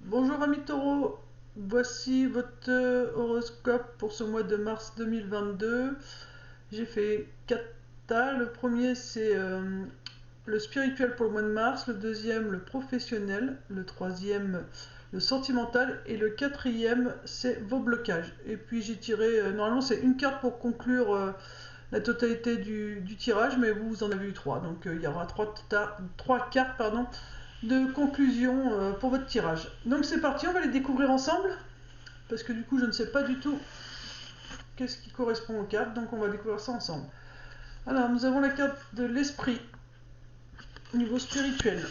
Bonjour amis taureaux, voici votre horoscope pour ce mois de mars 2022. J'ai fait 4 tas. Le premier c'est le spirituel pour le mois de mars, le deuxième le professionnel, le troisième le sentimental et le quatrième c'est vos blocages. Et puis j'ai tiré, normalement c'est une carte pour conclure la totalité du tirage, mais vous en avez eu 3, donc il y aura 3 cartes pardon, de conclusion pour votre tirage. Donc c'est parti, on va les découvrir ensemble, parce que du coup je ne sais pas du tout qu'est-ce qui correspond aux cartes, donc on va découvrir ça ensemble. Alors nous avons la carte de l'esprit, au niveau spirituel,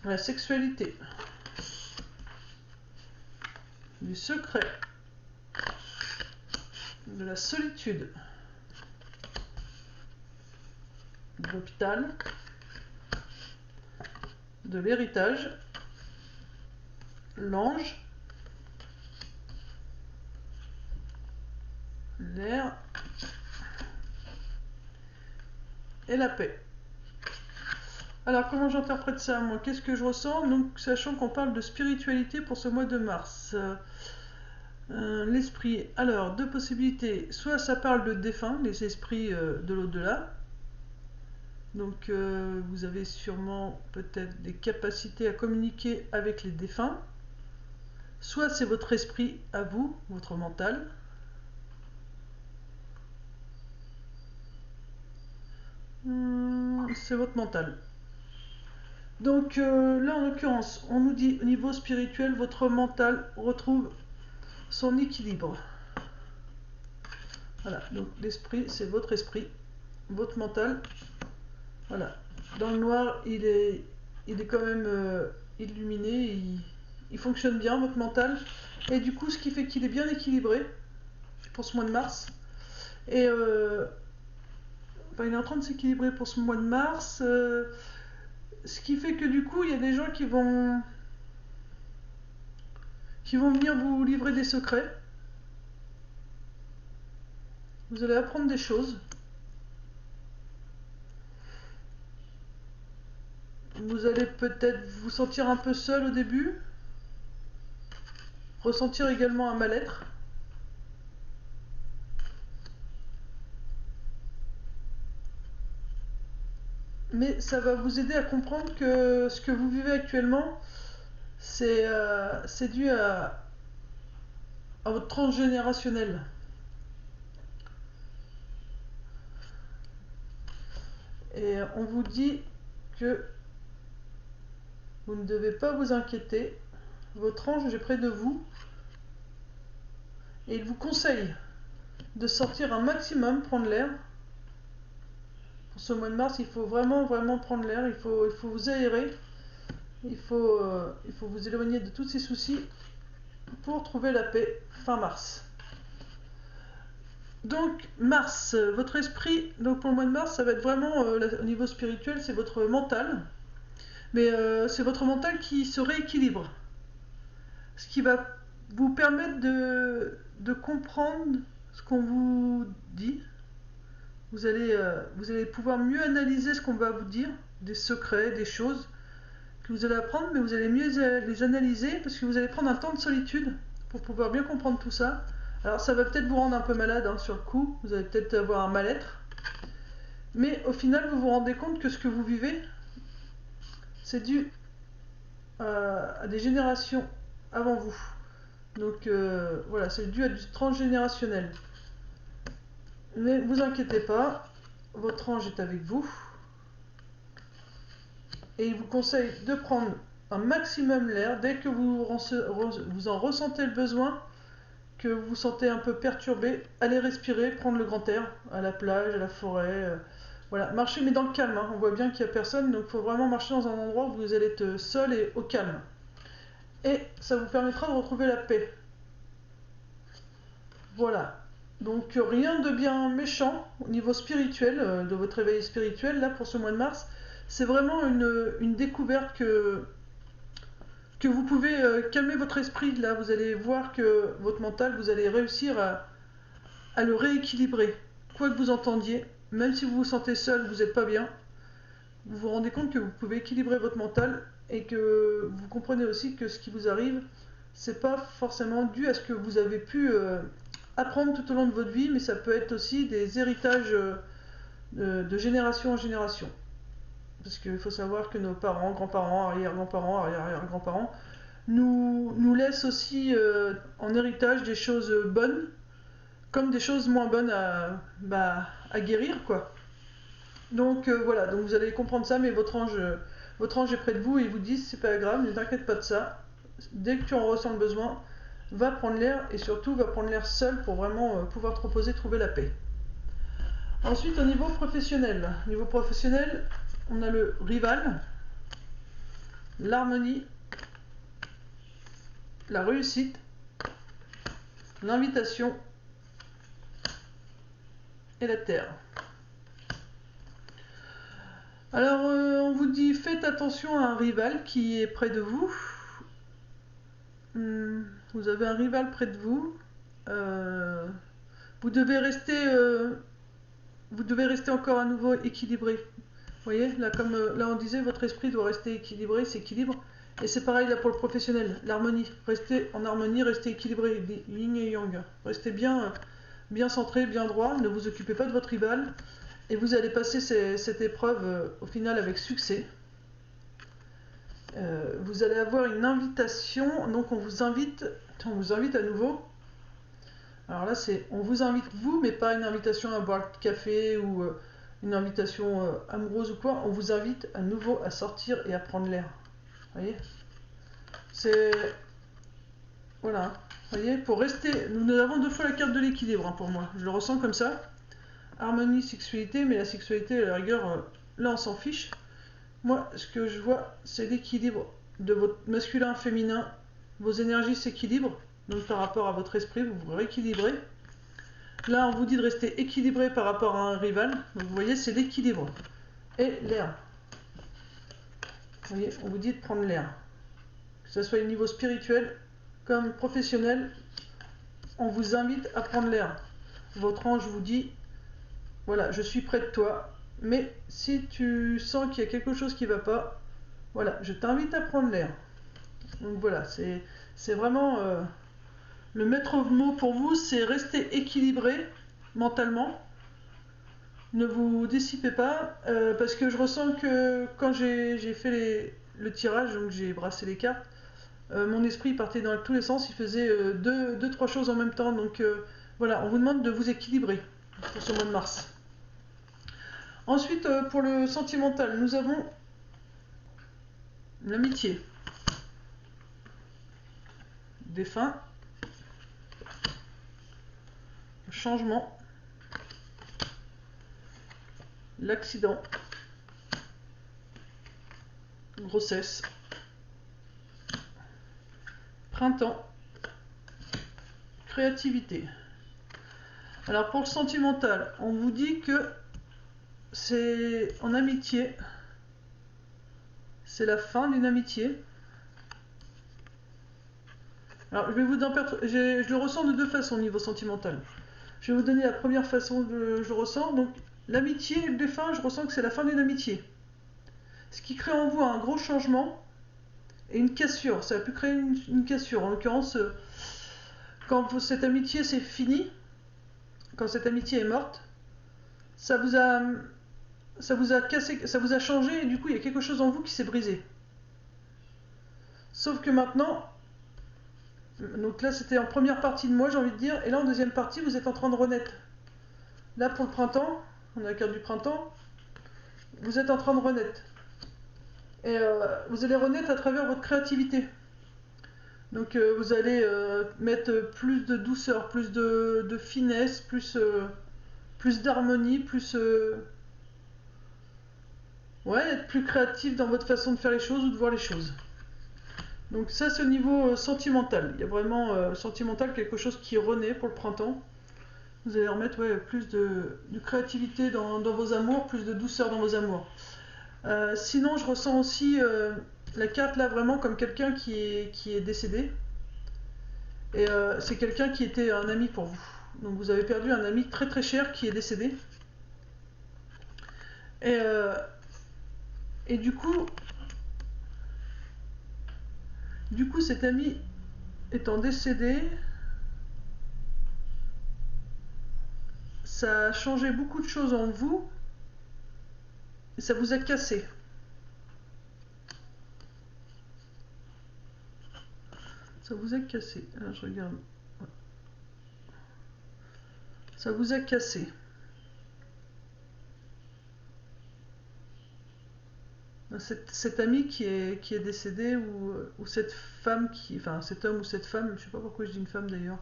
la sexualité, du secret, de la solitude, de l'hôpital, de l'héritage, l'ange, l'air et la paix. Alors comment j'interprète ça moi? Qu'est-ce que je ressens? Donc sachant qu'on parle de spiritualité pour ce mois de mars. L'esprit, alors deux possibilités, soit ça parle de défunts, les esprits de l'au-delà, donc vous avez sûrement peut-être des capacités à communiquer avec les défunts, soit c'est votre esprit à vous, votre mental, c'est votre mental. Donc là en l'occurrence on nous dit au niveau spirituel votre mental retrouve son équilibre. Voilà, donc l'esprit c'est votre esprit, votre mental. Voilà, dans le noir il est quand même illuminé, il fonctionne bien votre mental, et du coup ce qui fait qu'il est bien équilibré pour ce mois de mars. Et enfin, il est en train de s'équilibrer pour ce mois de mars, ce qui fait que du coup il y a des gens qui vont venir vous livrer des secrets. Vous allez apprendre des choses. Vous allez peut-être vous sentir un peu seul au début, ressentir également un mal-être. Mais ça va vous aider à comprendre que ce que vous vivez actuellement, c'est dû à votre transgénérationnel. Et on vous dit que vous ne devez pas vous inquiéter. Votre ange est près de vous et il vous conseille de sortir un maximum, prendre l'air. Pour ce mois de mars, il faut vraiment prendre l'air, il faut vous aérer, il faut vous éloigner de tous ces soucis pour trouver la paix fin mars. Donc Mars, votre esprit, donc pour le mois de mars, ça va être vraiment au niveau spirituel, c'est votre mental, mais c'est votre mental qui se rééquilibre, ce qui va vous permettre de comprendre ce qu'on vous dit. Vous allez pouvoir mieux analyser ce qu'on va vous dire, des secrets, des choses que vous allez apprendre, mais vous allez mieux les analyser parce que vous allez prendre un temps de solitude pour pouvoir bien comprendre tout ça. Alors ça va peut-être vous rendre un peu malade sur le coup, vous allez peut-être avoir un mal-être, mais au final vous vous rendez compte que ce que vous vivez, c'est dû à des générations avant vous. Donc voilà, c'est dû à du transgénérationnel. Mais vous inquiétez pas, votre ange est avec vous. Et il vous conseille de prendre un maximum l'air dès que vous en ressentez le besoin, que vous vous sentez un peu perturbé, allez respirer, prendre le grand air, à la plage, à la forêt, voilà, marchez mais dans le calme, on voit bien qu'il n'y a personne, donc il faut vraiment marcher dans un endroit où vous allez être seul et au calme. Et ça vous permettra de retrouver la paix. Voilà, donc rien de bien méchant au niveau spirituel, de votre éveil spirituel, là pour ce mois de mars, c'est vraiment une découverte que vous pouvez calmer votre esprit. Là, vous allez voir que votre mental, vous allez réussir à le rééquilibrer. Quoi que vous entendiez, même si vous vous sentez seul, vous n'êtes pas bien, vous vous rendez compte que vous pouvez équilibrer votre mental et que vous comprenez aussi que ce qui vous arrive, c'est pas forcément dû à ce que vous avez pu apprendre tout au long de votre vie, mais ça peut être aussi des héritages de génération en génération. Parce qu'il faut savoir que nos parents, grands-parents, arrière-grands-parents, arrière-arrière-grands-parents nous laissent aussi en héritage des choses bonnes, comme des choses moins bonnes à guérir, quoi. Donc voilà, donc vous allez comprendre ça, mais votre ange est près de vous et il vous dit c'est pas grave, ne t'inquiète pas de ça. Dès que tu en ressens le besoin, va prendre l'air et surtout va prendre l'air seul pour vraiment pouvoir te reposer, trouver la paix. Ensuite, au niveau professionnel. Niveau professionnel, on a le rival, l'harmonie, la réussite, l'invitation et la terre. Alors, on vous dit faites attention à un rival qui est près de vous. Vous avez un rival près de vous. Vous devez rester encore à nouveau équilibré. Vous voyez, là, comme là on disait, votre esprit doit rester équilibré, s'équilibre. Et c'est pareil là pour le professionnel, l'harmonie. Restez en harmonie, restez équilibré, yin et yang. Restez bien centré, bien droit, ne vous occupez pas de votre rival. Et vous allez passer cette épreuve au final avec succès. Vous allez avoir une invitation, donc on vous invite à nouveau. Alors là, on vous invite vous, mais pas une invitation à boire le café ou une invitation amoureuse ou quoi. On vous invite à nouveau à sortir et à prendre l'air. Vous voyez ? Voilà. Vous voyez, pour rester... Nous avons 2 fois la carte de l'équilibre, hein, pour moi. Je le ressens comme ça. Harmonie, sexualité, mais la sexualité, à la rigueur, là on s'en fiche. Moi, ce que je vois, c'est l'équilibre de votre masculin, féminin. Vos énergies s'équilibrent. Donc par rapport à votre esprit, vous vous rééquilibrez. Là, on vous dit de rester équilibré par rapport à un rival. Donc vous voyez, c'est l'équilibre. Et l'air. Vous voyez, on vous dit de prendre l'air. Que ce soit au niveau spirituel comme professionnel, on vous invite à prendre l'air. Votre ange vous dit, voilà, je suis près de toi, mais si tu sens qu'il y a quelque chose qui ne va pas, voilà, je t'invite à prendre l'air. Donc voilà, c'est vraiment... le maître mot pour vous, c'est rester équilibré mentalement. Ne vous dissipez pas, parce que je ressens que quand j'ai fait le tirage, donc j'ai brassé les cartes, mon esprit partait dans tous les sens, il faisait 2-3 choses en même temps. Donc voilà, on vous demande de vous équilibrer pour ce mois de mars. Ensuite, pour le sentimental, nous avons l'amitié, défunt, changement, l'accident, grossesse, printemps, créativité. Alors pour le sentimental, on vous dit que c'est en amitié, c'est la fin d'une amitié. Alors je le ressens de 2 façons au niveau sentimental. Je vais vous donner la première façon que je ressens. Donc l'amitié, le défunt, je ressens que c'est la fin d'une amitié. Ce qui crée en vous un gros changement et une cassure. Ça a pu créer une cassure. En l'occurrence, quand cette amitié c'est fini, quand cette amitié est morte, ça vous a cassé, ça vous a changé et du coup il y a quelque chose en vous qui s'est brisé. Sauf que maintenant, donc là c'était en première partie de moi, j'ai envie de dire, et là en deuxième partie vous êtes en train de renaître. Là pour le printemps, on a la carte du printemps, vous êtes en train de renaître. Et vous allez renaître à travers votre créativité. Donc vous allez mettre plus de douceur, plus de finesse, plus d'harmonie, être plus créatif dans votre façon de faire les choses ou de voir les choses. Donc ça c'est au niveau sentimental. Il y a vraiment sentimental quelque chose qui renaît pour le printemps. Vous allez remettre plus de créativité dans vos amours, plus de douceur dans vos amours. Sinon je ressens aussi la carte là vraiment comme quelqu'un qui est décédé. Et c'est quelqu'un qui était un ami pour vous. Donc vous avez perdu un ami très très cher qui est décédé. Et du coup, Du coup, cet ami étant décédé, ça a changé beaucoup de choses en vous et ça vous a cassé. Ça vous a cassé. Alors, je regarde. Ouais. Ça vous a cassé. Cet ami qui est décédé ou cette femme qui. Enfin, cet homme ou cette femme, je sais pas pourquoi je dis une femme d'ailleurs.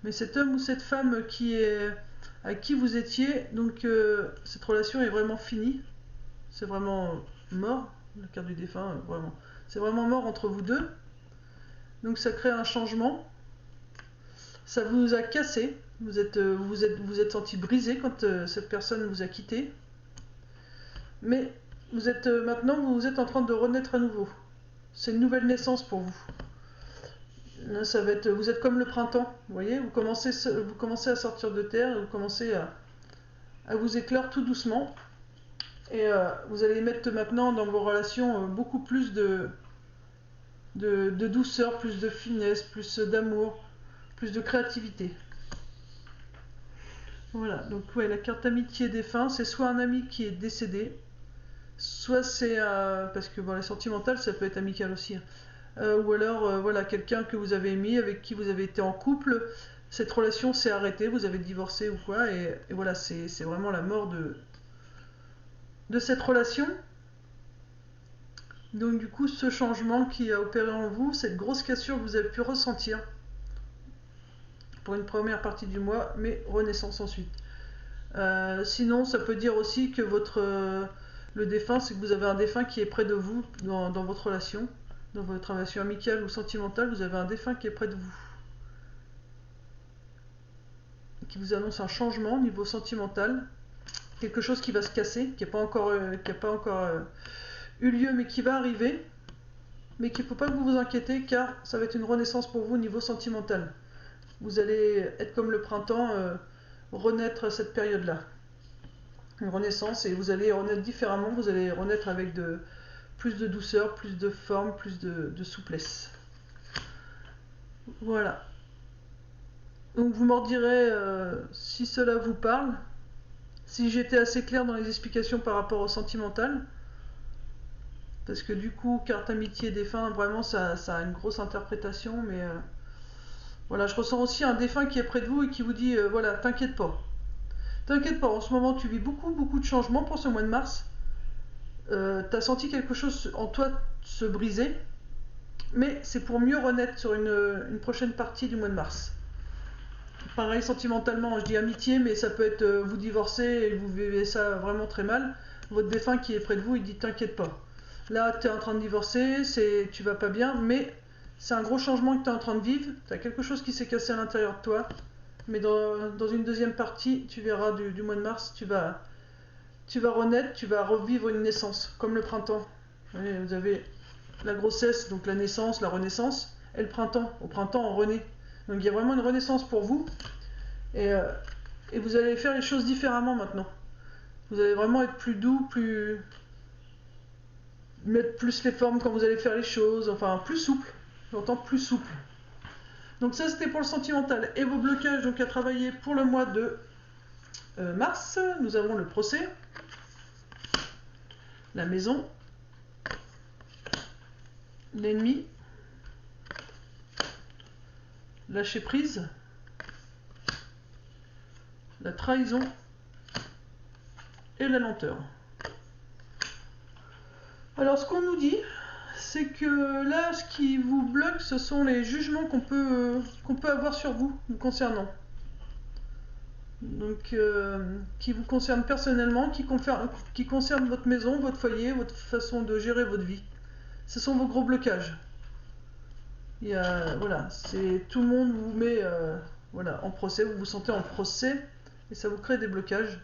Mais cet homme ou cette femme qui est à qui vous étiez, donc cette relation est vraiment finie. C'est vraiment mort. La carte du défunt, vraiment. C'est vraiment mort entre vous deux. Donc ça crée un changement. Ça vous a cassé. Vous êtes senti brisé quand cette personne vous a quitté. Mais vous êtes maintenant vous êtes en train de renaître à nouveau. C'est une nouvelle naissance pour vous. Là, ça va être, vous êtes comme le printemps, vous voyez, vous commencez à sortir de terre, vous commencez à vous éclore tout doucement. Et vous allez mettre maintenant dans vos relations beaucoup plus de douceur, plus de finesse, plus d'amour, plus de créativité. Voilà, donc ouais, la carte amitié défunt, c'est soit un ami qui est décédé, soit c'est parce que bon, les sentimentales, ça peut être amical aussi, hein. Ou alors voilà, quelqu'un que vous avez aimé, avec qui vous avez été en couple, cette relation s'est arrêtée, vous avez divorcé ou quoi, et voilà, c'est vraiment la mort de cette relation. Donc du coup, ce changement qui a opéré en vous, cette grosse cassure que vous avez pu ressentir pour une première partie du mois, mais renaissance ensuite. Sinon, ça peut dire aussi que le défunt, c'est que vous avez un défunt qui est près de vous dans votre relation, dans votre relation amicale ou sentimentale, vous avez un défunt qui est près de vous, qui vous annonce un changement au niveau sentimental, quelque chose qui va se casser, qui n'a pas encore, eu lieu, mais qui va arriver, mais qu'il ne faut pas que vous vous inquiétez, car ça va être une renaissance pour vous au niveau sentimental. Vous allez être comme le printemps, renaître à cette période-là. Une renaissance, et vous allez renaître différemment, vous allez renaître avec plus de douceur, plus de forme, plus de souplesse. Voilà. Donc vous m'en direz si cela vous parle, si j'étais assez clair dans les explications par rapport au sentimental, parce que du coup, carte amitié défunt, vraiment ça a une grosse interprétation, mais voilà, je ressens aussi un défunt qui est près de vous et qui vous dit voilà, t'inquiète pas. T'inquiète pas, en ce moment tu vis beaucoup, beaucoup de changements pour ce mois de mars. T'as senti quelque chose en toi se briser, mais c'est pour mieux renaître sur une prochaine partie du mois de mars. Pareil, sentimentalement, je dis amitié, mais ça peut être vous divorcez et vous vivez ça vraiment très mal. Votre défunt qui est près de vous, il dit t'inquiète pas. Là, tu es en train de divorcer, tu vas pas bien, mais c'est un gros changement que tu es en train de vivre. Tu as quelque chose qui s'est cassé à l'intérieur de toi. Mais dans une deuxième partie, tu verras du mois de mars, tu vas renaître, tu vas revivre une naissance, comme le printemps. Vous avez la grossesse, donc la naissance, la renaissance, et le printemps. Au printemps, on renaît. Donc il y a vraiment une renaissance pour vous. Et vous allez faire les choses différemment maintenant. Vous allez vraiment être plus doux, mettre plus les formes quand vous allez faire les choses, enfin plus souple. J'entends plus souple. Donc ça c'était pour le sentimental. Et vos blocages donc à travailler pour le mois de mars, nous avons le procès, la maison, l'ennemi, lâcher prise, la trahison et la lenteur. Alors ce qu'on nous dit, c'est que là ce qui vous bloque, ce sont les jugements qu'on peut avoir sur vous concernant. Donc qui vous concernent personnellement, qui concernent votre maison, votre foyer, votre façon de gérer votre vie. Ce sont vos gros blocages. Voilà, tout le monde vous met voilà, en procès, vous vous sentez en procès et ça vous crée des blocages.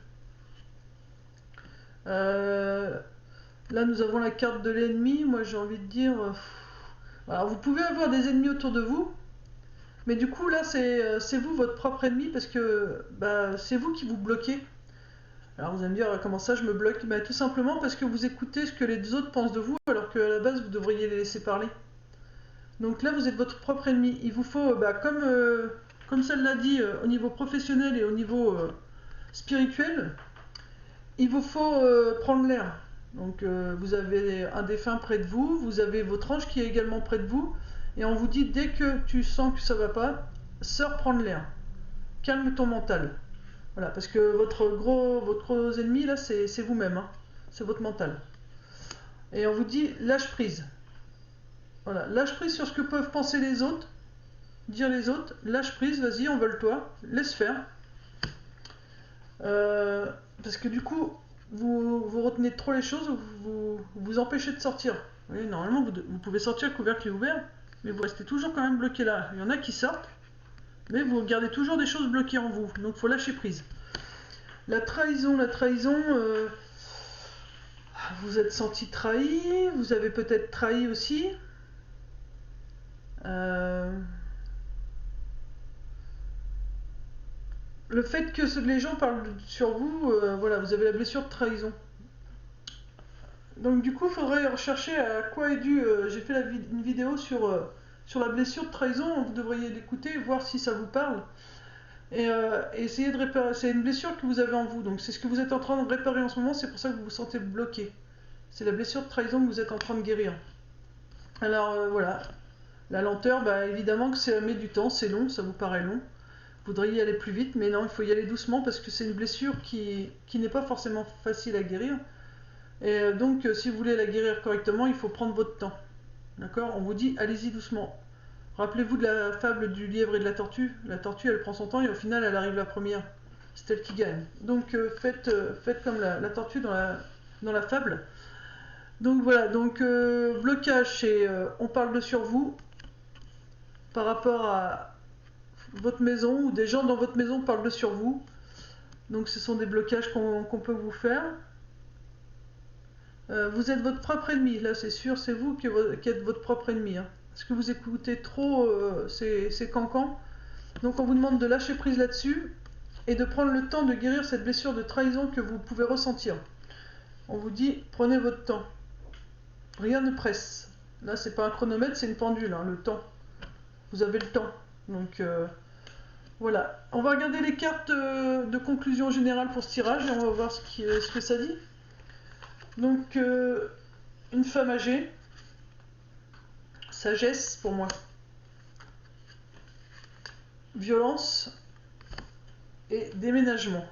Là, nous avons la carte de l'ennemi. Moi, j'ai envie de dire... alors, vous pouvez avoir des ennemis autour de vous, mais du coup, là, c'est vous, votre propre ennemi, parce que c'est vous qui vous bloquez. Alors, vous allez me dire, comment ça, je me bloque? Tout simplement parce que vous écoutez ce que les autres pensent de vous, alors qu'à la base, vous devriez les laisser parler. Donc là, vous êtes votre propre ennemi. Il vous faut, comme ça l'a dit, au niveau professionnel et au niveau spirituel, il vous faut prendre l'air. Donc vous avez un défunt près de vous, vous avez votre ange qui est également près de vous, et on vous dit dès que tu sens que ça va pas, sors prendre l'air. Calme ton mental. Voilà, parce que votre gros ennemi là, c'est vous-même, hein. C'est votre mental. Et on vous dit lâche prise. Voilà, lâche prise sur ce que peuvent penser les autres, dire les autres, lâche prise, vas-y, envole-toi, laisse faire. Euh, Parce que du coup, vous retenez trop les choses, vous empêchez de sortir. Vous voyez, normalement, vous pouvez sortir, le couvercle est ouvert, mais vous restez toujours quand même bloqué là. Il y en a qui sortent, mais vous gardez toujours des choses bloquées en vous, donc il faut lâcher prise. La trahison, vous êtes senti trahi, vous avez peut-être trahi aussi. Le fait que les gens parlent sur vous, voilà, vous avez la blessure de trahison. Donc du coup, il faudrait rechercher à quoi est dû. J'ai fait une vidéo sur la blessure de trahison, vous devriez l'écouter, voir si ça vous parle. Et essayer de réparer. C'est une blessure que vous avez en vous, donc c'est ce que vous êtes en train de réparer en ce moment, c'est pour ça que vous vous sentez bloqué. C'est la blessure de trahison que vous êtes en train de guérir. Alors voilà, la lenteur, évidemment que ça met du temps, c'est long, ça vous paraît long. Vous voudriez y aller plus vite, mais non, il faut y aller doucement parce que c'est une blessure qui n'est pas forcément facile à guérir. Et donc, si vous voulez la guérir correctement, il faut prendre votre temps. D'accord? On vous dit, allez-y doucement. Rappelez-vous de la fable du lièvre et de la tortue. La tortue, elle prend son temps et au final, elle arrive la première. C'est elle qui gagne. Donc, faites comme la tortue dans la fable. Donc voilà, blocage, c'est on parle de sur vous par rapport à votre maison ou des gens dans votre maison parlent de sur vous. Donc ce sont des blocages qu'on peut vous faire. Vous êtes votre propre ennemi, là c'est sûr, c'est vous qui êtes votre propre ennemi. Hein. Parce que vous écoutez trop ces cancans. Donc on vous demande de lâcher prise là-dessus et de prendre le temps de guérir cette blessure de trahison que vous pouvez ressentir. On vous dit, prenez votre temps. Rien ne presse. Là c'est pas un chronomètre, c'est une pendule, hein, le temps. Vous avez le temps. Donc voilà. On va regarder les cartes de conclusion générale pour ce tirage et on va voir ce que ça dit. Donc, une femme âgée, sagesse pour moi, violence et déménagement.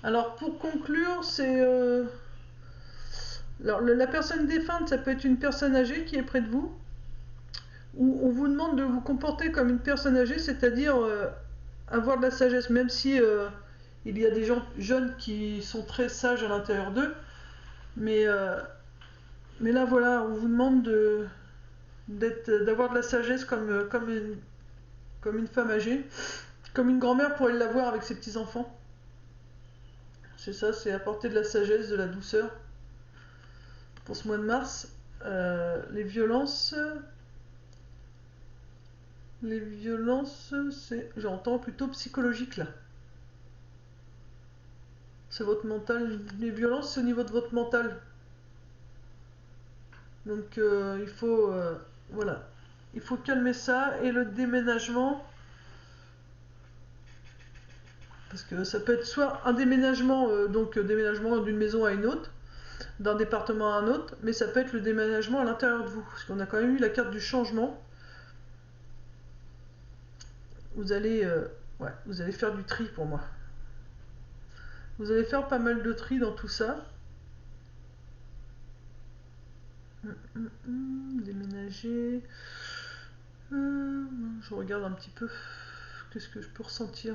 Alors, pour conclure, la personne défunte, ça peut être une personne âgée qui est près de vous, où on vous demande de vous comporter comme une personne âgée, c'est-à-dire avoir de la sagesse, même si il y a des gens jeunes qui sont très sages à l'intérieur d'eux, mais là voilà, on vous demande d'avoir de la sagesse comme une femme âgée, comme une grand-mère pourrait l'avoir avec ses petits-enfants. C'est ça, c'est apporter de la sagesse, de la douceur. Pour ce mois de mars, les violences, j'entends plutôt psychologique là. C'est votre mental. Les violences, c'est au niveau de votre mental. Donc voilà, il faut calmer ça. Et le déménagement, parce que ça peut être soit un déménagement, déménagement d'une maison à une autre, d'un département à un autre, mais ça peut être le déménagement à l'intérieur de vous, parce qu'on a quand même eu la carte du changement. Vous allez faire du tri pour moi. Vous allez faire pas mal de tri dans tout ça. Déménager. Je regarde un petit peu. Qu'est-ce que je peux ressentir?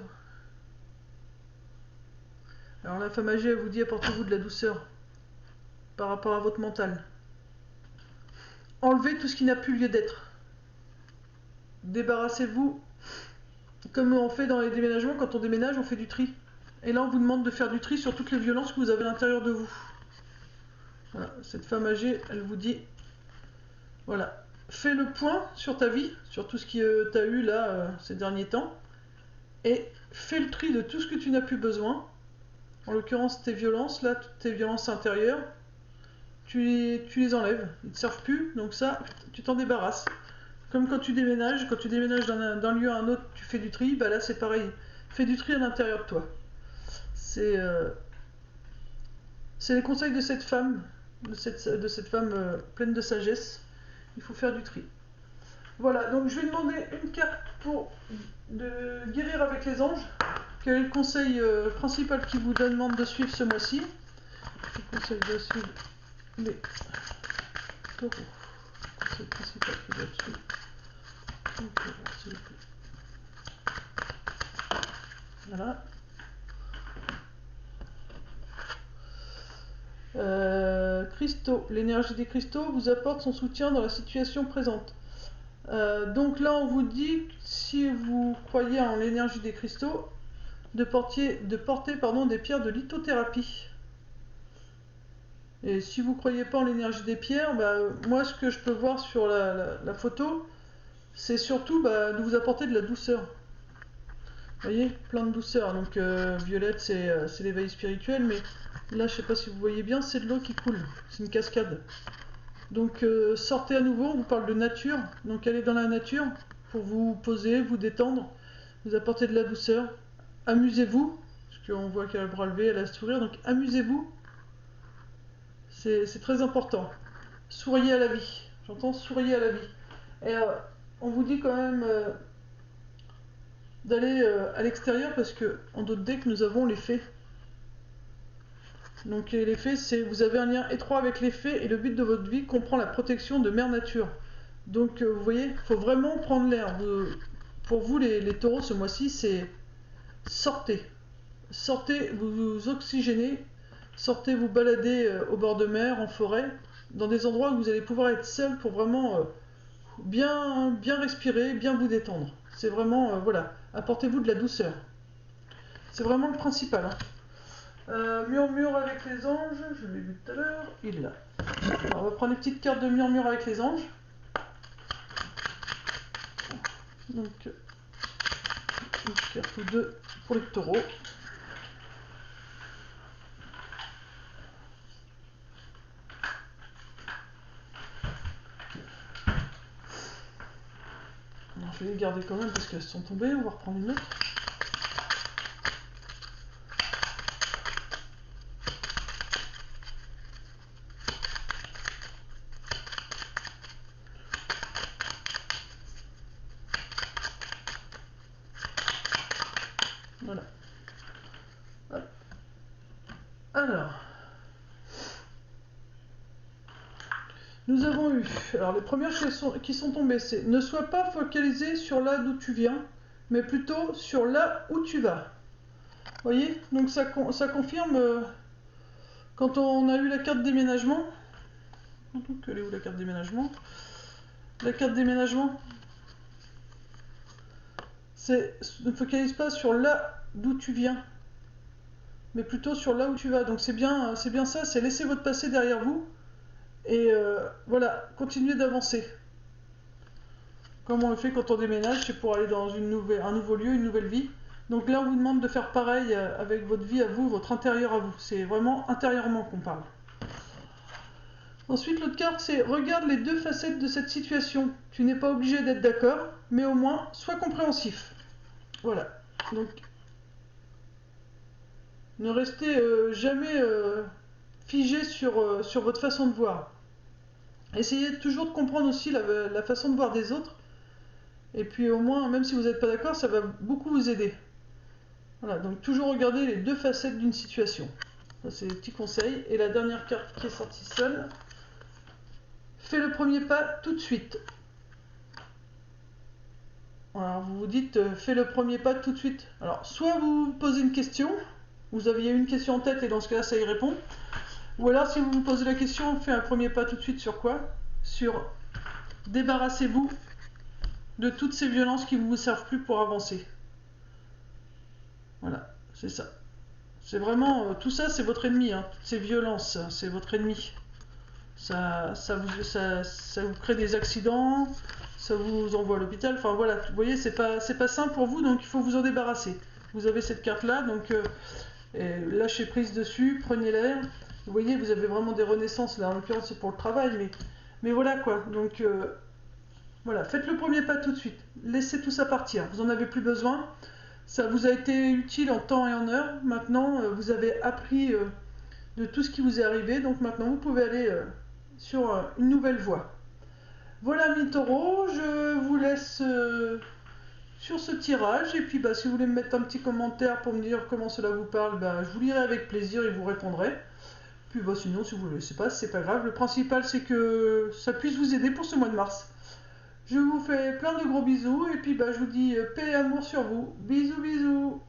Alors la femme âgée, elle vous dit apportez-vous de la douceur par rapport à votre mental. Enlevez tout ce qui n'a plus lieu d'être. Débarrassez-vous. Comme on fait dans les déménagements, quand on déménage, on fait du tri. Et là, on vous demande de faire du tri sur toutes les violences que vous avez à l'intérieur de vous. Voilà, cette femme âgée, elle vous dit, voilà, fais le point sur ta vie, sur tout ce que tu as eu là ces derniers temps, et fais le tri de tout ce que tu n'as plus besoin. En l'occurrence, tes violences, là, toutes tes violences intérieures. tu les enlèves. Ils ne te servent plus, donc ça, tu t'en débarrasses. Comme quand tu déménages d'un lieu à un autre, tu fais du tri, bah là c'est pareil. Fais du tri à l'intérieur de toi. C'est les conseils de cette femme, de cette femme pleine de sagesse. Il faut faire du tri. Voilà, donc je vais demander une carte pour de guérir avec les anges. Quel est le conseil principal qui vous demande de suivre ce mois-ci? Le conseil de suivre les taureaux. Le conseil principal qui doit suivre les taureaux, s'il vous plaît. Voilà. Cristaux. L'énergie des cristaux vous apporte son soutien dans la situation présente. Donc là, on vous dit, si vous croyez en l'énergie des cristaux, de porter des pierres de lithothérapie. Et si vous ne croyez pas en l'énergie des pierres, moi, ce que je peux voir sur la photo, c'est surtout de vous apporter de la douceur. Vous voyez, plein de douceur. Donc violette, c'est l'éveil spirituel, mais là, je ne sais pas si vous voyez bien, c'est de l'eau qui coule. C'est une cascade. Donc sortez à nouveau, on vous parle de nature. Donc allez dans la nature pour vous poser, vous détendre, vous apporter de la douceur. Amusez-vous, parce qu'on voit qu'elle a le bras levé, elle a le sourire, donc amusez-vous. C'est très important. Souriez à la vie. J'entends souriez à la vie. Et on vous dit quand même d'aller à l'extérieur parce qu'en d'autres decks, nous avons les fées. Donc les fées, c'est vous avez un lien étroit avec les fées et le but de votre vie comprend la protection de Mère Nature. Donc vous voyez, il faut vraiment prendre l'air. Pour vous les taureaux, ce mois-ci, c'est sortez. Sortez, vous oxygénez, sortez vous balader au bord de mer, en forêt, dans des endroits où vous allez pouvoir être seul pour vraiment bien respirer, bien vous détendre. C'est vraiment, voilà, apportez-vous de la douceur. C'est vraiment le principal. Murmure avec les anges, je l'ai vu tout à l'heure, il est là. Alors, on va prendre une petite carte de murmure avec les anges. Donc, une carte ou deux pour les taureaux. Alors, je vais les garder quand même parce qu'elles sont tombées, on va reprendre une autre. Voilà. Hop. Alors, nous avons eu, alors les premières qui sont tombées, c'est ne sois pas focalisé sur là d'où tu viens, mais plutôt sur là où tu vas. Vous voyez, donc ça confirme quand on a eu la carte déménagement. Donc elle est où la carte déménagement? La carte déménagement, c'est ne focalise pas sur là d'où tu viens, mais plutôt sur là où tu vas. Donc c'est bien ça, c'est laisser votre passé derrière vous et voilà, continuer d'avancer. Comme on le fait quand on déménage, c'est pour aller dans un nouveau lieu, une nouvelle vie. Donc là, on vous demande de faire pareil avec votre vie à vous, votre intérieur à vous. C'est vraiment intérieurement qu'on parle. Ensuite, l'autre carte, c'est regarde les deux facettes de cette situation. Tu n'es pas obligé d'être d'accord, mais au moins, sois compréhensif. Voilà. Donc, ne restez jamais figé sur votre façon de voir. Essayez toujours de comprendre aussi la façon de voir des autres. Et puis au moins, même si vous n'êtes pas d'accord, ça va beaucoup vous aider. Voilà, donc toujours regarder les deux facettes d'une situation. Ça, c'est des petits conseils. Et la dernière carte qui est sortie seule. Fais le premier pas tout de suite. Alors vous vous dites, fais le premier pas tout de suite. Alors, soit vous posez une question, vous aviez une question en tête et dans ce cas-là, ça y répond. Ou alors, si vous vous posez la question, faites un premier pas tout de suite sur quoi? Sur débarrassez-vous de toutes ces violences qui ne vous servent plus pour avancer. Voilà, c'est ça. C'est vraiment, tout ça, c'est votre ennemi. Hein. Toutes ces violences, c'est votre ennemi. Ça vous crée des accidents, ça vous envoie à l'hôpital. Enfin voilà, vous voyez, c'est pas sain pour vous, donc il faut vous en débarrasser. Vous avez cette carte-là, donc lâchez prise dessus, prenez l'air Vous voyez, vous avez vraiment des renaissances, là, en l'occurrence c'est pour le travail, mais voilà quoi. Donc voilà, faites le premier pas tout de suite. Laissez tout ça partir, vous n'en avez plus besoin. Ça vous a été utile en temps et en heure. Maintenant, vous avez appris de tout ce qui vous est arrivé, donc maintenant vous pouvez aller sur une nouvelle voie. Voilà mes taureaux, je vous laisse sur ce tirage, et puis bah, si vous voulez me mettre un petit commentaire pour me dire comment cela vous parle, bah, je vous lirai avec plaisir et vous répondrai. Puis bah, sinon, si vous ne le laissez pas, c'est pas grave. Le principal, c'est que ça puisse vous aider pour ce mois de mars. Je vous fais plein de gros bisous, et puis bah, je vous dis paix et amour sur vous. Bisous, bisous.